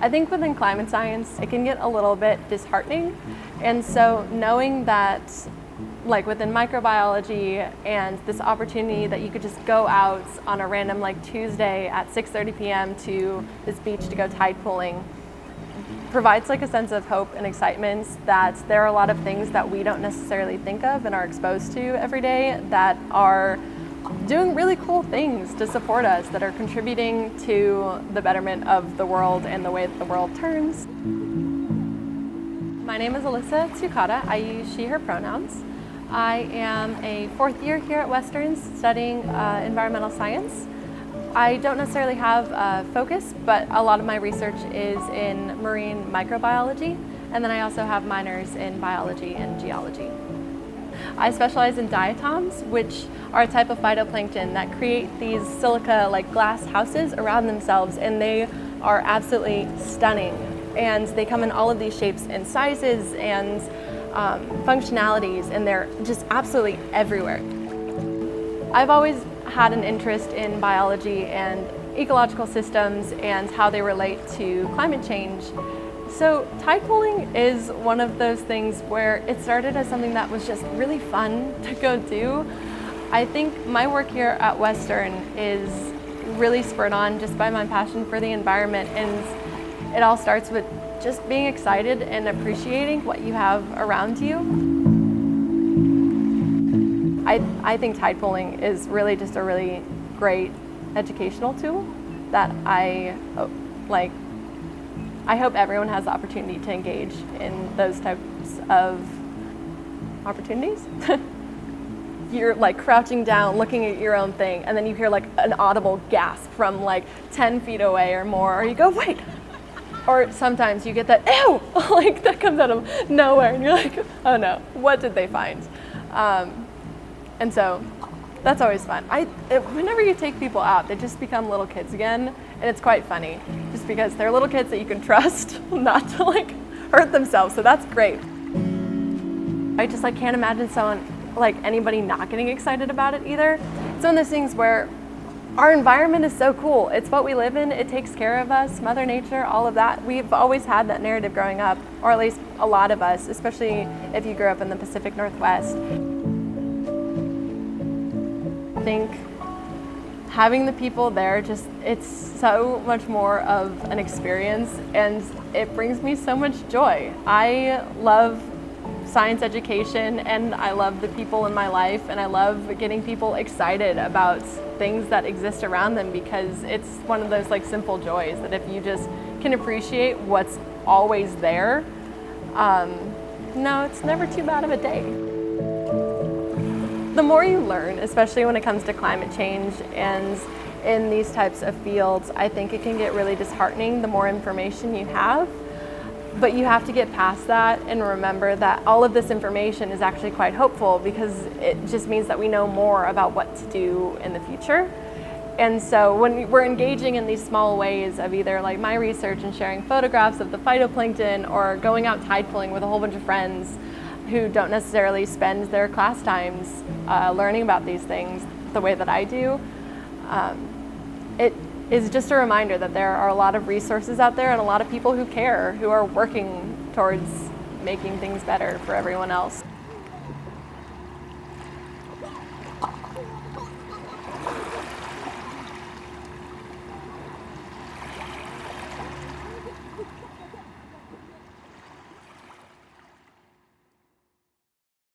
I think within climate science, it can get a little bit disheartening. And so knowing that like within microbiology and this opportunity that you could just go out on a random like Tuesday at 6:30 p.m. to this beach to go tide pooling provides like a sense of hope and excitement that there are a lot of things that we don't necessarily think of and are exposed to every day that are doing really cool things to support us, that are contributing to the betterment of the world and the way that the world turns. My name is Alyssa Tsukada. I use she, her pronouns. I am a fourth year here at Western studying environmental science. I don't necessarily have a focus, but a lot of my research is in marine microbiology, and then I also have minors in biology and geology. I specialize in diatoms, which are a type of phytoplankton that create these silica like glass houses around themselves, and they are absolutely stunning. And they come in all of these shapes and sizes and functionalities, and they're just absolutely everywhere. I've always had an interest in biology and ecological systems and how they relate to climate change. So tide pooling is one of those things where it started as something that was just really fun to go do. I think my work here at Western is really spurred on just by my passion for the environment, and it all starts with just being excited and appreciating what you have around you. I think tide pooling is really just a really great educational tool that I hope everyone has the opportunity to engage in those types of opportunities. You're like crouching down, looking at your own thing, and then you hear like an audible gasp from like 10 feet away or more, or you go, wait. Or sometimes you get that, ew, like that comes out of nowhere, and you're like, oh no, what did they find? And so that's always fun. Whenever you take people out, they just become little kids again, and it's quite funny, just because they're little kids that you can trust not to like hurt themselves, so that's great. I just like can't imagine anybody not getting excited about it either. It's one of those things where our environment is so cool. It's what we live in, it takes care of us, Mother Nature, all of that. We've always had that narrative growing up, or at least a lot of us, especially if you grew up in the Pacific Northwest. I think having the people there, it's so much more of an experience, and it brings me so much joy. I love science education, and I love the people in my life, and I love getting people excited about things that exist around them, because it's one of those like simple joys that if you just can appreciate what's always there, it's never too bad of a day. The more you learn, especially when it comes to climate change and in these types of fields, I think it can get really disheartening the more information you have. But you have to get past that and remember that all of this information is actually quite hopeful, because it just means that we know more about what to do in the future. And so when we're engaging in these small ways of either like my research and sharing photographs of the phytoplankton, or going out tide pooling with a whole bunch of friends who don't necessarily spend their class times learning about these things the way that I do, it is just a reminder that there are a lot of resources out there and a lot of people who care, who are working towards making things better for everyone else.